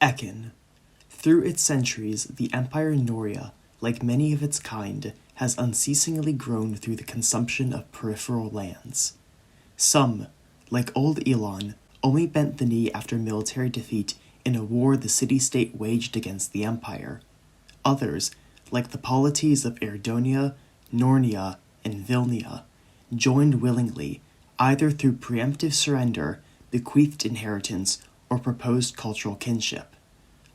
Ekkin. Through its centuries, the Empire Noria, like many of its kind, has unceasingly grown through the consumption of peripheral lands. Some, like Old Elon, only bent the knee after military defeat in a war the city-state waged against the Empire. Others, like the polities of Erdonia, Nornia, and Vilnia, joined willingly, either through preemptive surrender, bequeathed inheritance, or proposed cultural kinship.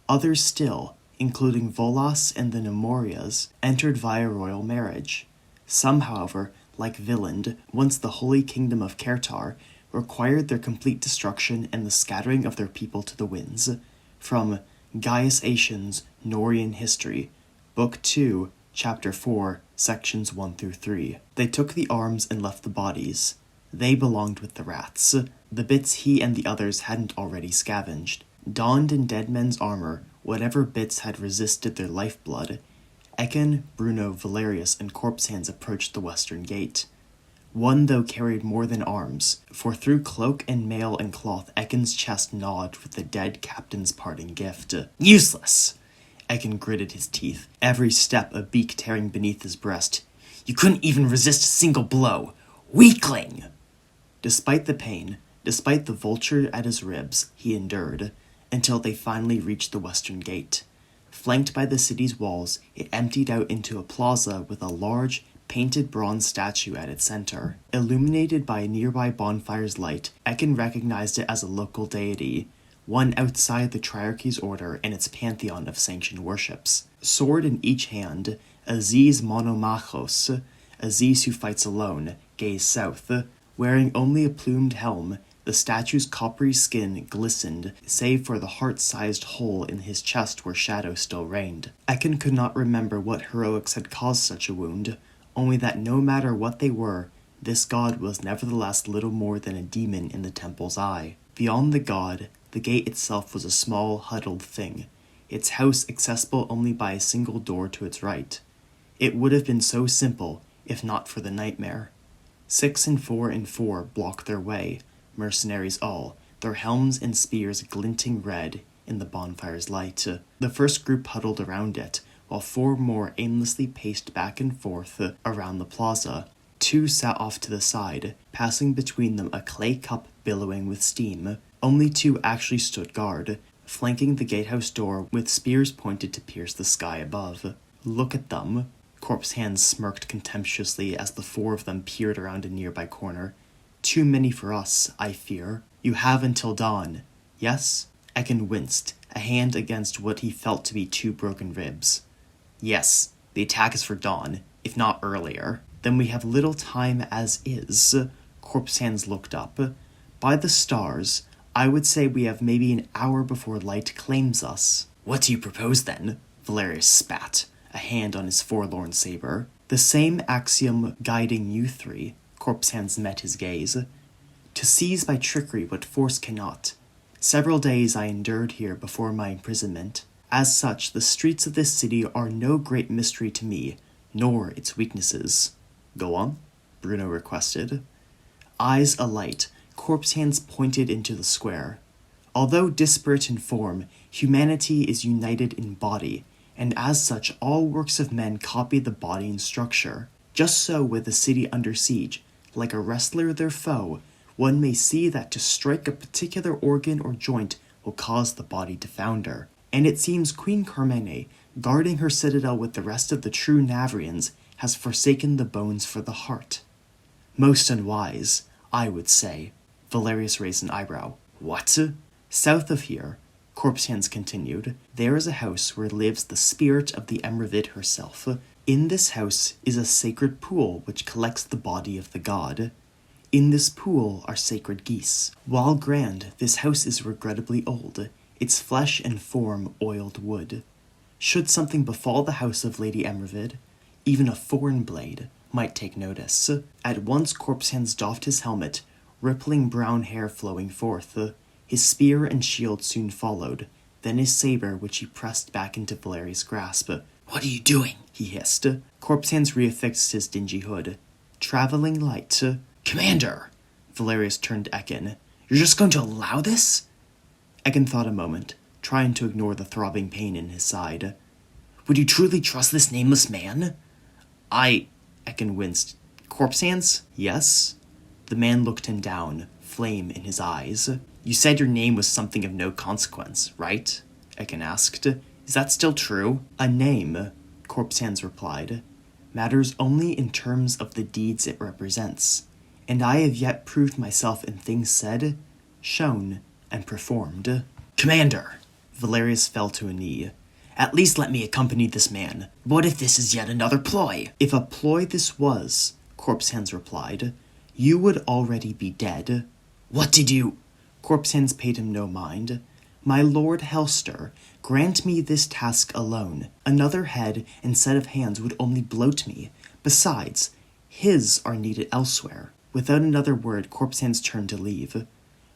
Others still, including Volas and the Nemorias, entered via royal marriage. Some, however, like Viland, once the Holy Kingdom of Kertar, required their complete destruction and the scattering of their people to the winds. From Gaius Aetion's Norian History, Book 2, Chapter 4, Sections 1 through 3. They took the arms and left the bodies. They belonged with the rats, the bits he and the others hadn't already scavenged. Donned in dead men's armor, whatever bits had resisted their lifeblood, Ekkin, Bruno, Valerius, and Corpse Hands approached the western gate. One, though, carried more than arms, for through cloak and mail and cloth Ekkin's chest gnawed with the dead captain's parting gift. Useless! Ekkin gritted his teeth, every step a beak tearing beneath his breast. You couldn't even resist a single blow! Weakling! Despite the pain, despite the vulture at his ribs, he endured, until they finally reached the western gate. Flanked by the city's walls, it emptied out into a plaza with a large, painted bronze statue at its center. Illuminated by a nearby bonfire's light, Ekkin recognized it as a local deity, one outside the Triarchy's order and its pantheon of sanctioned worships. Sword in each hand, Aziz Monomachos, Aziz who fights alone, gazed south. Wearing only a plumed helm, the statue's coppery skin glistened, save for the heart-sized hole in his chest where shadow still reigned. Ekkin could not remember what heroics had caused such a wound, only that no matter what they were, this god was nevertheless little more than a demon in the temple's eye. Beyond the god, the gate itself was a small, huddled thing, its house accessible only by a single door to its right. It would have been so simple, if not for the nightmare. 6 and 4 and 4 blocked their way, mercenaries all, their helms and spears glinting red in the bonfire's light. The first group huddled around it, while 4 more aimlessly paced back and forth around the plaza. 2 sat off to the side, passing between them a clay cup billowing with steam. Only 2 actually stood guard, flanking the gatehouse door with spears pointed to pierce the sky above. Look at them. Corpse Hands smirked contemptuously as the 4 of them peered around a nearby corner. Too many for us, I fear. You have until dawn. Yes? Ekkin winced, a hand against what he felt to be 2 broken ribs. Yes, the attack is for dawn, if not earlier. Then we have little time as is. Corpse Hands looked up. By the stars, I would say we have maybe an hour before light claims us. What do you propose then? Valerius spat, a hand on his forlorn saber. The same axiom guiding you 3. Corpse Hands met his gaze. To seize by trickery what force cannot. Several days I endured here before my imprisonment. As such, the streets of this city are no great mystery to me, nor its weaknesses. Go on, Bruno requested. Eyes alight, Corpse Hands pointed into the square. Although disparate in form, humanity is united in body, and as such all works of men copy the body in structure. Just so with the city under siege, like a wrestler their foe, one may see that to strike a particular organ or joint will cause the body to founder. And it seems Queen Carmene, guarding her citadel with the rest of the true Navrians, has forsaken the bones for the heart. Most unwise, I would say. Valerius raised an eyebrow. What? South of here, Corpse Hands continued, there is a house where lives the spirit of the Emravid herself. In this house is a sacred pool which collects the body of the god. In this pool are sacred geese. While grand, this house is regrettably old, its flesh and form oiled wood. Should something befall the house of Lady Emravid, even a foreign blade might take notice. At once Corpse Hands doffed his helmet, rippling brown hair flowing forth. His spear and shield soon followed, then his saber which he pressed back into Valerius' grasp. What are you doing? He hissed. Corpse Hands reaffixed his dingy hood. Traveling light. Commander! Valerius turned to Ekkin. You're just going to allow this? Ekkin thought a moment, trying to ignore the throbbing pain in his side. "Would you truly trust this nameless man?" Ekkin winced. "Corpse hands?" "Yes." The man looked him down, flame in his eyes. "You said your name was something of no consequence, right?" Ekkin asked. "Is that still true?" "A name," Corpse Hands replied, "matters only in terms of the deeds it represents, and I have yet proved myself in things said, shown, and performed." "Commander!" Valerius fell to a knee. "At least let me accompany this man. What if this is yet another ploy?" "If a ploy this was," Corpse Hands replied, "you would already be dead." "What did you—" Corpse Hands paid him no mind. "My Lord Helster, grant me this task alone. Another head and set of hands would only bloat me. Besides, his are needed elsewhere." Without another word, Corpse Hands turned to leave.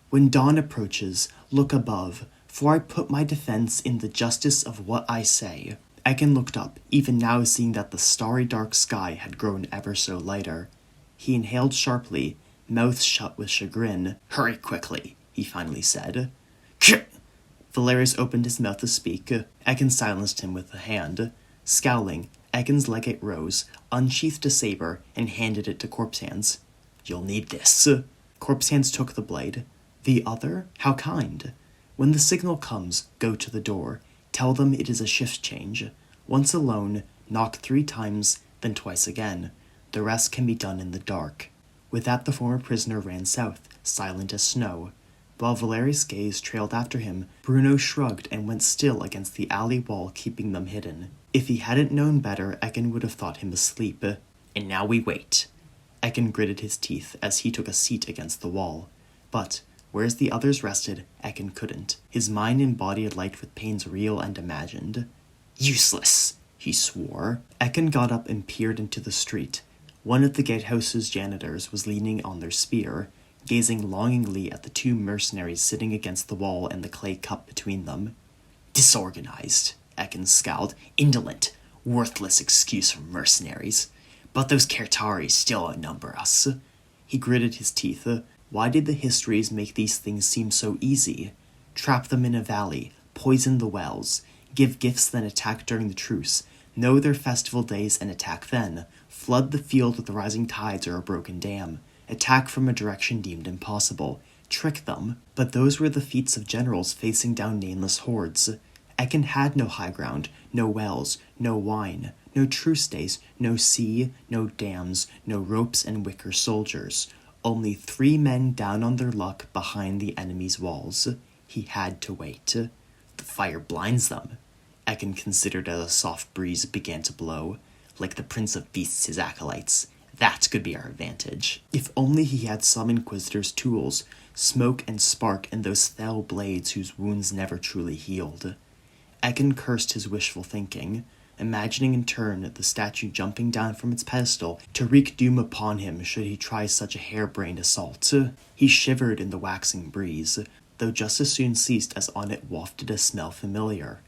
"When dawn approaches, look above, for I put my defense in the justice of what I say." Ekkin looked up, even now seeing that the starry dark sky had grown ever so lighter. He inhaled sharply, mouth shut with chagrin. "Hurry quickly," he finally said. Valerius opened his mouth to speak. Ekkin silenced him with a hand. Scowling, Ekkin's legate rose, unsheathed a saber, and handed it to Corpse Hands. "You'll need this." Corpse Hands took the blade. "The other? How kind. When the signal comes, go to the door. Tell them it is a shift change. Once alone, knock 3 times, then twice again. The rest can be done in the dark." With that, the former prisoner ran south, silent as snow. While Valerius' gaze trailed after him, Bruno shrugged and went still against the alley wall, keeping them hidden. If he hadn't known better, Ekkin would have thought him asleep. "And now we wait." Ekkin gritted his teeth as he took a seat against the wall. But, whereas the others rested, Ekkin couldn't. His mind and body alight with pains real and imagined. "Useless," he swore. Ekkin got up and peered into the street. One of the gatehouse's janitors was leaning on their spear, gazing longingly at the 2 mercenaries sitting against the wall and the clay cup between them. "Disorganized," Ekkin scowled. "Indolent. Worthless excuse for mercenaries. But those Kertari still outnumber us." He gritted his teeth. Why did the histories make these things seem so easy? Trap them in a valley, poison the wells, give gifts then attack during the truce, know their festival days and attack then, flood the field with rising tides or a broken dam, attack from a direction deemed impossible, trick them. But those were the feats of generals facing down nameless hordes. Ekkin had no high ground, no wells, no wine, no truce days, no sea, no dams, no ropes and wicker soldiers. Only 3 men down on their luck behind the enemy's walls. He had to wait. The fire blinds them, Ekkin considered as a soft breeze began to blow. Like the prince of beasts, his acolytes. That could be our advantage. If only he had some Inquisitor's tools, smoke and spark and those fell blades whose wounds never truly healed. Ekkin cursed his wishful thinking, imagining in turn the statue jumping down from its pedestal to wreak doom upon him should he try such a harebrained assault. He shivered in the waxing breeze, though just as soon ceased as on it wafted a smell familiar.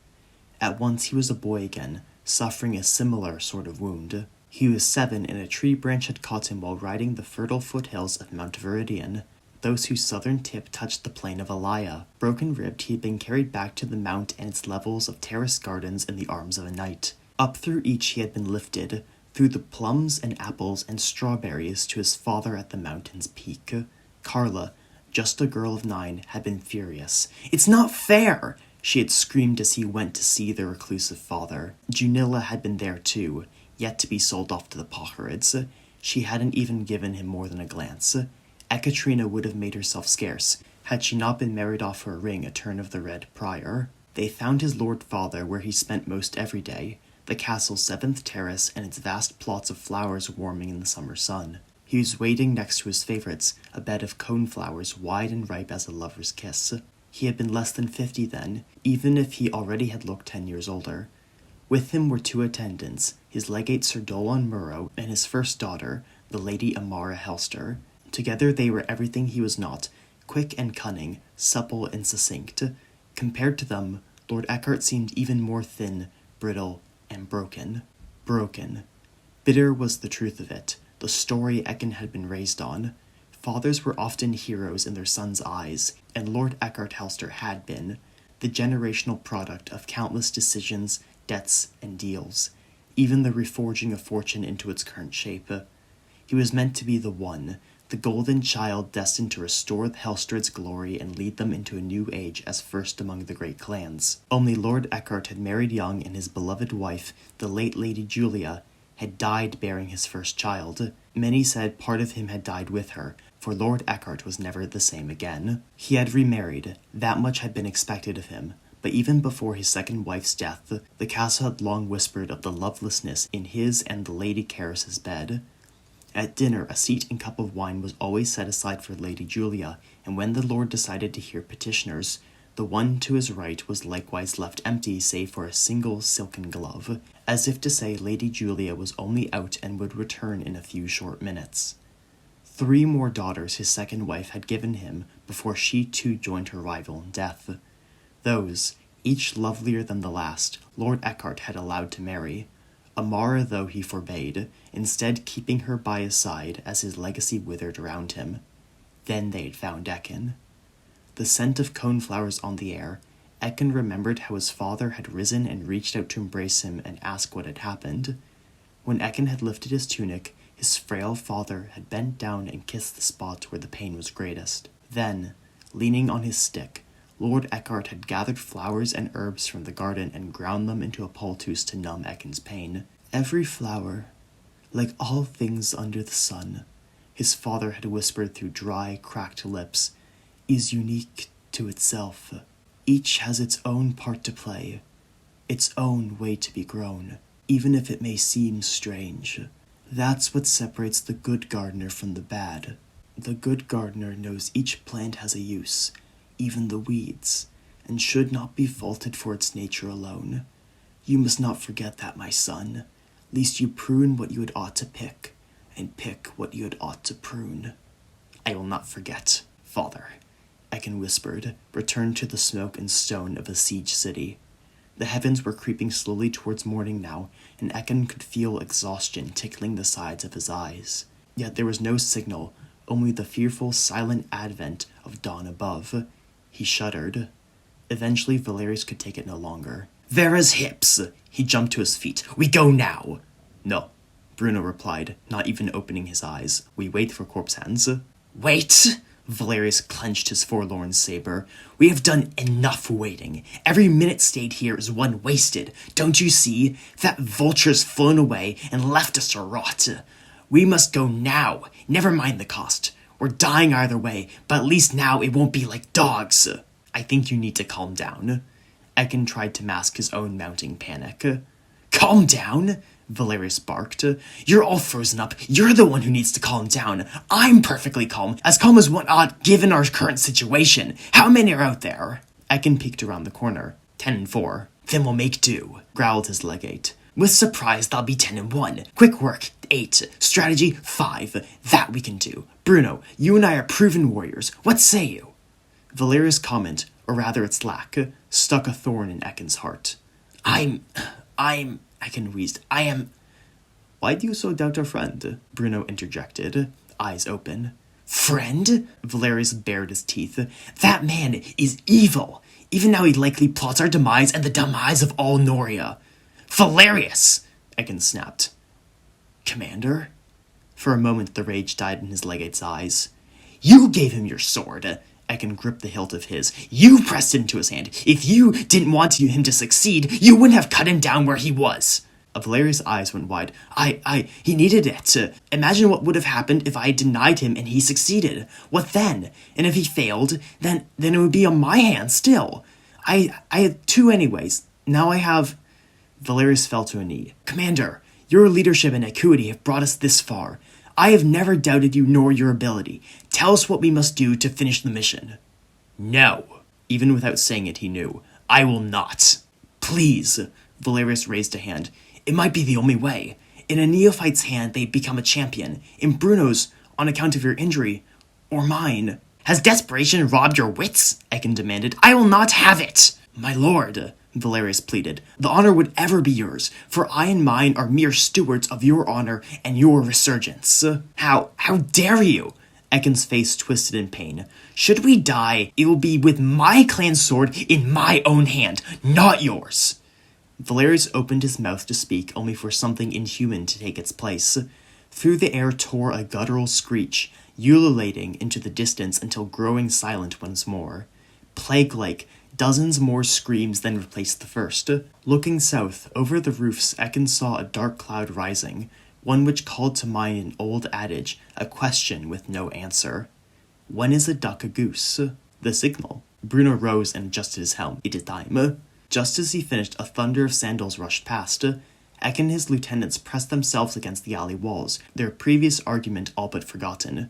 At once he was a boy again, suffering a similar sort of wound. He was 7 and a tree branch had caught him while riding the fertile foothills of Mount Viridian, those whose southern tip touched the plain of Alaya. Broken-ribbed, he had been carried back to the mount and its levels of terraced gardens in the arms of a knight. Up through each he had been lifted, through the plums and apples and strawberries to his father at the mountain's peak. Carla, just a girl of 9, had been furious. "It's not fair!" she had screamed as he went to see their reclusive father. Junilla had been there too, yet to be sold off to the Pocherids. She hadn't even given him more than a glance. Ekaterina would have made herself scarce, had she not been married off for a ring a turn of the Red Prior. They found his lord father where he spent most every day, the castle's 7th terrace and its vast plots of flowers warming in the summer sun. He was waiting next to his favourites, a bed of coneflowers wide and ripe as a lover's kiss. He had been less than 50 then, even if he already had looked 10 years older. With him were 2 attendants, his legate Sir Dolon Murrow and his first daughter, the Lady Amara Helster. Together they were everything he was not, quick and cunning, supple and succinct. Compared to them, Lord Eckhart seemed even more thin, brittle, and broken. Broken. Bitter was the truth of it, the story Ekkin had been raised on. Fathers were often heroes in their sons' eyes, and Lord Eckhart Helster had been. the generational product of countless decisions, debts, and deals, even the reforging of fortune into its current shape. He was meant to be the one, the golden child destined to restore the Helstred's glory and lead them into a new age as first among the great clans. Only Lord Eckhart had married young, and his beloved wife, the late Lady Julia, had died bearing his first child. Many said part of him had died with her, for Lord Eckhart was never the same again. He had remarried, that much had been expected of him, but even before his second wife's death, the castle had long whispered of the lovelessness in his and the Lady Caris's bed. At dinner, a seat and cup of wine was always set aside for Lady Julia, and when the lord decided to hear petitioners, the one to his right was likewise left empty save for a single silken glove, as if to say Lady Julia was only out and would return in a few short minutes. 3 more daughters his second wife had given him before she too joined her rival in death. Those, each lovelier than the last, Lord Eckhart had allowed to marry. Amara though he forbade, instead keeping her by his side as his legacy withered around him. Then they had found Ekkin. The scent of coneflowers on the air, Ekkin remembered how his father had risen and reached out to embrace him and ask what had happened. When Ekkin had lifted his tunic, his frail father had bent down and kissed the spot where the pain was greatest. Then, leaning on his stick, Lord Eckhart had gathered flowers and herbs from the garden and ground them into a poultice to numb Ekkin's pain. Every flower, like all things under the sun, his father had whispered through dry, cracked lips, is unique to itself. Each has its own part to play, its own way to be grown, even if it may seem strange. That's what separates the good gardener from the bad. The good gardener knows each plant has a use, even the weeds, and should not be faulted for its nature alone. You must not forget that, my son, lest you prune what you had ought to pick, and pick what you had ought to prune. I will not forget, father, Ekkin whispered, returned to the smoke and stone of a siege city. The heavens were creeping slowly towards morning now, and Ekkin could feel exhaustion tickling the sides of his eyes. Yet there was no signal, only the fearful, silent advent of dawn above. He shuddered. Eventually, Valerius could take it no longer. Vera's hips! He jumped to his feet. We go now! No, Bruno replied, not even opening his eyes. We wait for corpse hands. Wait! Valerius clenched his forlorn saber. We have done enough waiting. Every minute stayed here is one wasted. Don't you see? That vulture's flown away and left us to rot. We must go now. Never mind the cost. We're dying either way, but at least now it won't be like dogs. I think you need to calm down. Ekkin tried to mask his own mounting panic. Calm down? Valerius barked. You're all frozen up. You're the one who needs to calm down. I'm perfectly calm as one ought given our current situation. How many are out there? Ekkin peeked around the corner. 10 and 4. Then we'll make do, growled his legate. With surprise, that'll be 10 and 1. Quick work, 8. Strategy, 5. That we can do. Bruno, you and I are proven warriors. What say you? Valerius' comment, or rather its lack, stuck a thorn in Ekkin's heart. Ekkin wheezed. I am... Why do you so doubt our friend? Bruno interjected, eyes open. Friend? Valerius bared his teeth. That man is evil. Even now he likely plots our demise and the demise of all Noria. Valerius! Ekkin snapped. Commander? For a moment the rage died in his legate's eyes. You gave him your sword. Ekkin gripped the hilt of his. You pressed it into his hand. If you didn't want him to succeed, you wouldn't have cut him down where he was. Valerius' eyes went wide. He needed it. Imagine what would have happened if I had denied him and he succeeded. What then? And if he failed, then it would be on my hands still. I had 2 anyways. Now I have... Valerius fell to a knee. Commander, your leadership and acuity have brought us this far. I have never doubted you nor your ability. Tell us what we must do to finish the mission. No. Even without saying it, he knew. I will not. Please. Valerius raised a hand. It might be the only way. In a neophyte's hand, they become a champion. In Bruno's, on account of your injury. Or mine. Has desperation robbed your wits? Ekkin demanded. I will not have it. My lord, Valerius pleaded, the honor would ever be yours, for I and mine are mere stewards of your honor and your resurgence. How dare you? Ekkin's face twisted in pain. "Should we die, it will be with my clan sword in my own hand, not yours." Valerius opened his mouth to speak, only for something inhuman to take its place. Through the air tore a guttural screech, ululating into the distance until growing silent once more. Plague-like, dozens more screams then replaced the first. Looking south, over the roofs, Ekkin saw a dark cloud rising, one which called to mind an old adage, a question with no answer. "When is a duck a goose?" The signal. Bruno rose and adjusted his helm. "It is time." Just as he finished, a thunder of sandals rushed past. Ekkin and his lieutenants pressed themselves against the alley walls, their previous argument all but forgotten.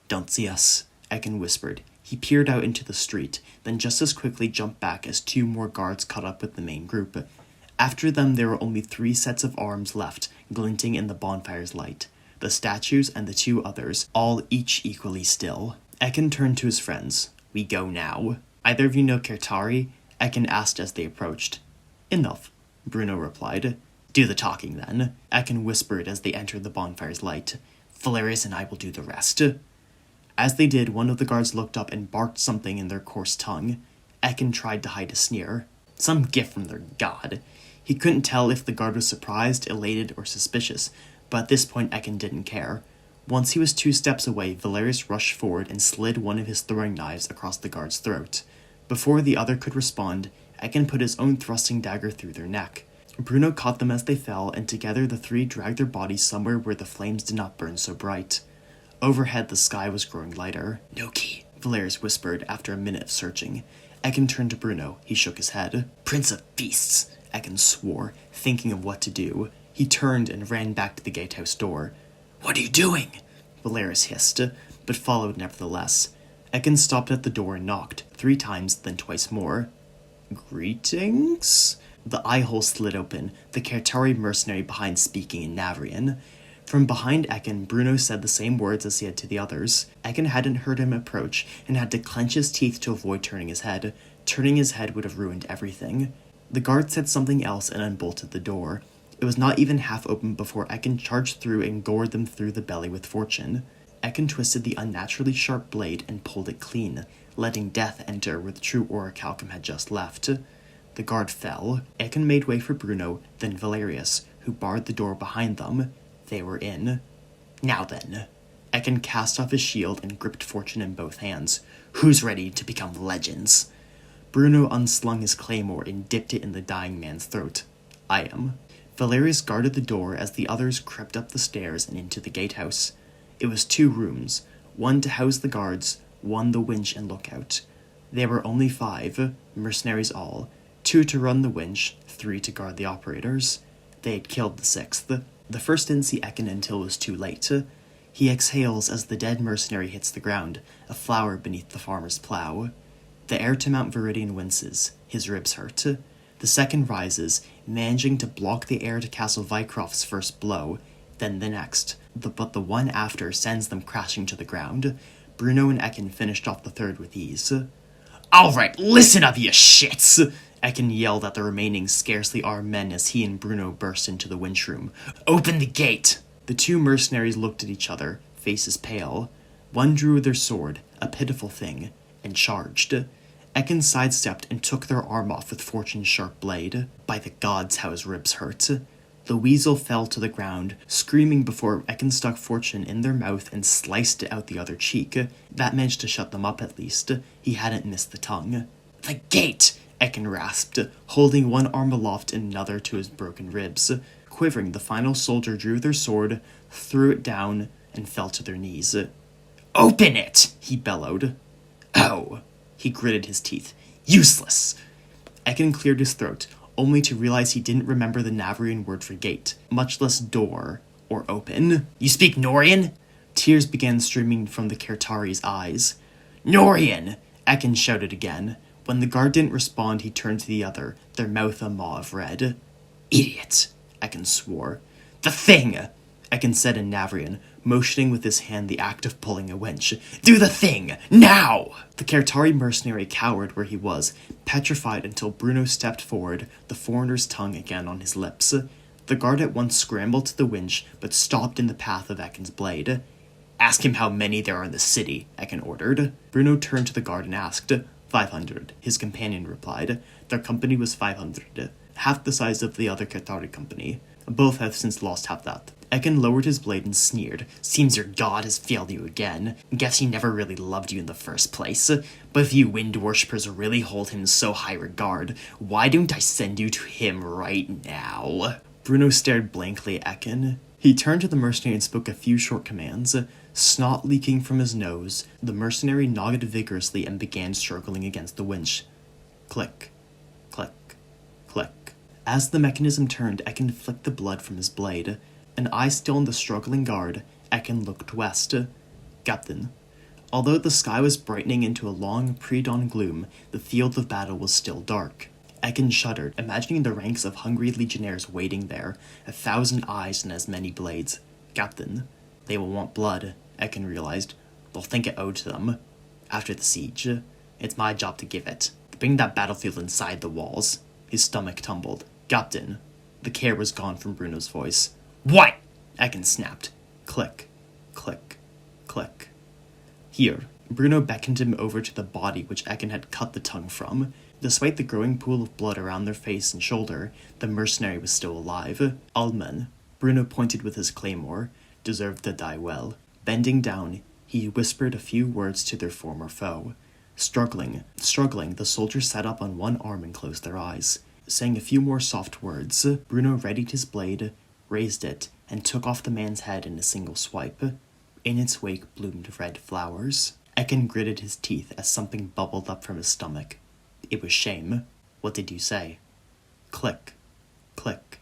"Don't see us," Ekkin whispered. He peered out into the street, then just as quickly jumped back as 2 more guards caught up with the main group. After them there were only 3 sets of arms left, glinting in the bonfire's light. The statues and the 2 others, all each equally still. Ekkin turned to his friends. "We go now." "Either of you know Kertari?" Ekkin asked as they approached. "Enough," Bruno replied. "Do the talking then," Ekkin whispered as they entered the bonfire's light. "Valerius and I will do the rest." As they did, one of the guards looked up and barked something in their coarse tongue. Ekkin tried to hide a sneer. Some gift from their god. He couldn't tell if the guard was surprised, elated, or suspicious, but at this point Ekkin didn't care. Once he was 2 steps away, Valerius rushed forward and slid one of his throwing knives across the guard's throat. Before the other could respond, Ekkin put his own thrusting dagger through their neck. Bruno caught them as they fell, and together the 3 dragged their bodies somewhere where the flames did not burn so bright. Overhead, the sky was growing lighter. "No key," Valerius whispered after a minute of searching. Ekkin turned to Bruno. He shook his head. "Prince of Beasts," Ekkin swore, thinking of what to do. He turned and ran back to the gatehouse door. "What are you doing?" Valerius hissed, but followed nevertheless. Ekkin stopped at the door and knocked, 3 times, then twice more. "Greetings?" The eye-hole slid open, the Kertari mercenary behind speaking in Navrian. From behind Ekkin, Bruno said the same words as he had to the others. Ekkin hadn't heard him approach, and had to clench his teeth to avoid turning his head. Turning his head would have ruined everything. The guard said something else and unbolted the door. It was not even half open before Ekkin charged through and gored them through the belly with fortune. Ekkin twisted the unnaturally sharp blade and pulled it clean, letting death enter where the true orichalcum had just left. The guard fell. Ekkin made way for Bruno, then Valerius, who barred the door behind them. They were in. "Now then." Ekkin cast off his shield and gripped fortune in both hands. "Who's ready to become legends?" Bruno unslung his claymore and dipped it in the dying man's throat. "I am." Valerius guarded the door as the others crept up the stairs and into the gatehouse. It was 2 rooms, one to house the guards, one the winch and lookout. There were only 5, mercenaries all, 2 to run the winch, 3 to guard the operators. They had killed the 6th. The first didn't see Ekkin until it was too late. He exhales as the dead mercenary hits the ground, a flower beneath the farmer's plow. The heir to Mount Viridian winces, his ribs hurt. The second rises, managing to block the heir to Castle Vycroft's first blow, then the next, but the one after sends them crashing to the ground. Bruno and Ekkin finished off the third with ease. "Alright, listen up, you shits!" Ekkin yelled at the remaining scarcely armed men as he and Bruno burst into the winch room. "Open the gate!" The 2 mercenaries looked at each other, faces pale. One drew their sword, a pitiful thing, and charged. Ekkin sidestepped and took their arm off with Fortune's sharp blade. By the gods, how his ribs hurt. The weasel fell to the ground, screaming before Ekkin stuck Fortune in their mouth and sliced it out the other cheek. That managed to shut them up at least. He hadn't missed the tongue. "The gate!" Ekkin rasped, holding one arm aloft and another to his broken ribs. Quivering, the final soldier drew their sword, threw it down, and fell to their knees. "Open it!" he bellowed. "Oh!" He gritted his teeth. "Useless!" Ekkin cleared his throat, only to realize he didn't remember the Navrian word for gate, much less door or open. "You speak Norian?" Tears began streaming from the Kertari's eyes. "Norian!" Ekkin shouted again. When the guard didn't respond, he turned to the other, their mouth a maw of red. "Idiot!" Ekkin swore. "The thing!" Ekkin said in Navrian, motioning with his hand the act of pulling a winch. "Do the thing! Now!" The Kertari mercenary cowered where he was, petrified until Bruno stepped forward, the foreigner's tongue again on his lips. The guard at once scrambled to the winch, but stopped in the path of Ekkin's blade. Ask him how many there are in the city, Ekkin ordered. Bruno turned to the guard and asked. 500, his companion replied. Their company was 500, half the size of the other Qatari company. Both have since lost half that. Ekkin lowered his blade and sneered. Seems your god has failed you again. Guess he never really loved you in the first place. But if you wind worshippers really hold him in so high regard, why don't I send you to him right now? Bruno stared blankly at Ekkin. He turned to the mercenary and spoke a few short commands. Snot leaking from his nose, the mercenary nodded vigorously and began struggling against the winch. Click, click, click. As the mechanism turned, Ekkin flicked the blood from his blade. An eye still on the struggling guard, Ekkin looked west. Captain. Although the sky was brightening into a long pre-dawn gloom, the field of battle was still dark. Ekkin shuddered, imagining the ranks of hungry legionnaires waiting there, 1,000 eyes and as many blades. Captain. They will want blood, Ekkin realized. They'll think it owed to them. After the siege, it's my job to give it. Bring that battlefield inside the walls. His stomach tumbled. Captain. The care was gone from Bruno's voice. What? Ekkin snapped. Click, click, click. Here. Bruno beckoned him over to the body which Ekkin had cut the tongue from. Despite the growing pool of blood around their face and shoulder, the mercenary was still alive. All men, Bruno pointed with his claymore, deserved to die well. Bending down, he whispered a few words to their former foe. Struggling, the soldiers sat up on one arm and closed their eyes. Saying a few more soft words, Bruno readied his blade, raised it, and took off the man's head in a single swipe. In its wake bloomed red flowers. Ekkin gritted his teeth as something bubbled up from his stomach. It was shame. What did you say? Click, click,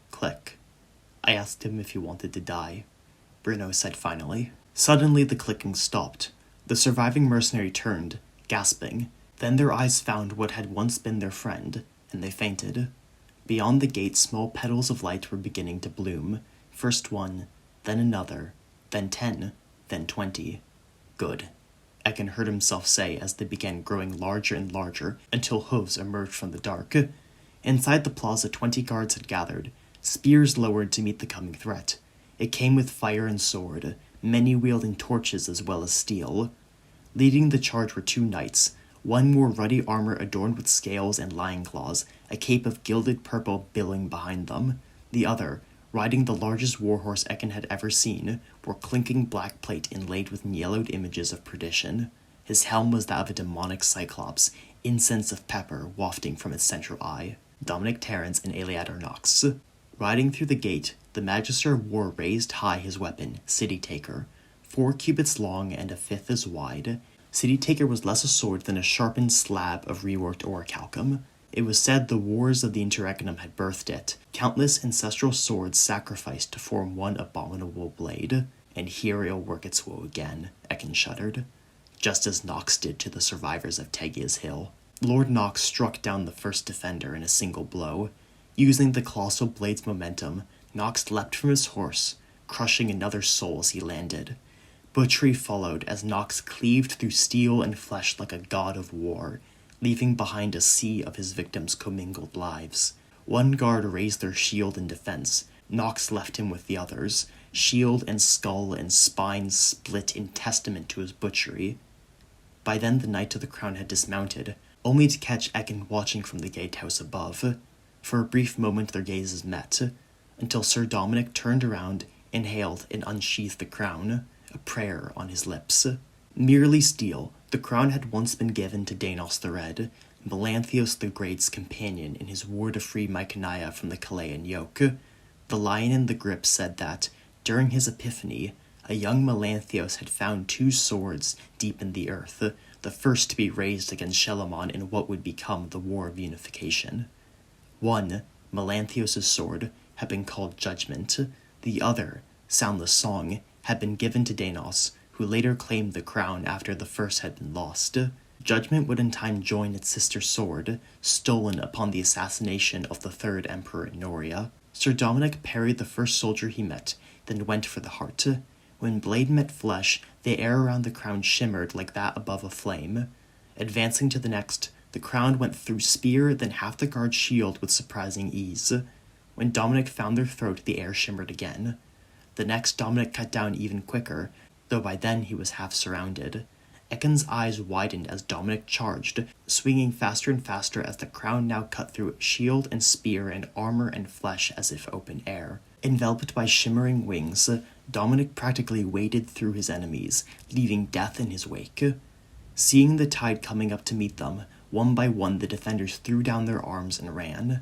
click. I asked him if he wanted to die, Bruno said finally. Suddenly the clicking stopped. The surviving mercenary turned, gasping. Then their eyes found what had once been their friend, and they fainted. Beyond the gate, small petals of light were beginning to bloom. First one, then another, then 10, then 20. Good, Ekkin heard himself say as they began growing larger and larger until hooves emerged from the dark. Inside the plaza, 20 guards had gathered, spears lowered to meet the coming threat. It came with fire and sword, many wielding torches as well as steel. Leading the charge were 2 knights. One wore ruddy armor adorned with scales and lion claws, a cape of gilded purple billowing behind them. The other, riding the largest warhorse Ekkin had ever seen, wore clinking black plate inlaid with yellowed images of perdition. His helm was that of a demonic cyclops, incense of pepper wafting from its central eye. Dominic Terrence and Eleator Knox. Riding through the gate, the Magister wore raised high his weapon, City Taker, 4 cubits long and a 5th as wide. City Taker was less a sword than a sharpened slab of reworked orichalcum. It was said the wars of the Interregnum had birthed it, countless ancestral swords sacrificed to form one abominable blade. And here it'll work its woe again, Ekkin shuddered, just as Nox did to the survivors of Tegia's Hill. Lord Nox struck down the first defender in a single blow. Using the colossal blade's momentum, Nox leapt from his horse, crushing another soul as he landed. Butchery followed as Nox cleaved through steel and flesh like a god of war, leaving behind a sea of his victims' commingled lives. One guard raised their shield in defense. Nox left him with the others, shield and skull and spine split in testament to his butchery. By then the Knight of the Crown had dismounted, only to catch Ekkin watching from the gatehouse above. For a brief moment their gazes met, until Sir Dominic turned around, inhaled, and unsheathed the crown, a prayer on his lips. Merely steel, the crown had once been given to Danos the Red, Melanthios the Great's companion in his war to free Myconaya from the Chilean yoke. The lion in the grip said that, during his epiphany, a young Melanthios had found 2 swords deep in the earth, the first to be raised against Shelamon in what would become the War of Unification. One, Melanthios' sword, had been called Judgment. The other, Soundless Song, had been given to Danos, who later claimed the crown after the first had been lost. Judgment would in time join its sister sword, stolen upon the assassination of the 3rd Emperor Noria. Sir Dominic parried the first soldier he met, then went for the heart. When blade met flesh, the air around the crown shimmered like that above a flame. Advancing to the next, the crown went through spear, then half the guard's shield with surprising ease. When Dominic found their throat, the air shimmered again. The next Dominic cut down even quicker. though by then he was half surrounded. Ekkin's eyes widened as Dominic charged, swinging faster and faster as the crown now cut through shield and spear and armor and flesh as if open air. Enveloped by shimmering wings, Dominic practically waded through his enemies, leaving death in his wake. Seeing the tide coming up to meet them, one by one the defenders threw down their arms and ran.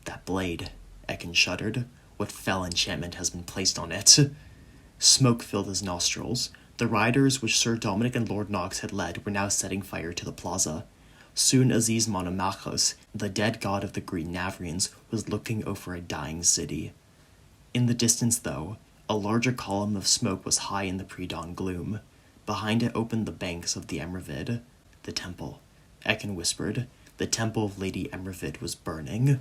That blade, Ekkin shuddered. What fell enchantment has been placed on it? Smoke filled his nostrils. The riders which Sir Dominic and Lord Knox had led were now setting fire to the plaza. Soon Aziz Monomachos, the dead god of the Green Navrians, was looking over a dying city. In the distance, though, a larger column of smoke was high in the pre-dawn gloom. Behind it opened the banks of the Emravid. The temple, Ekkin whispered. The temple of Lady Emravid was burning.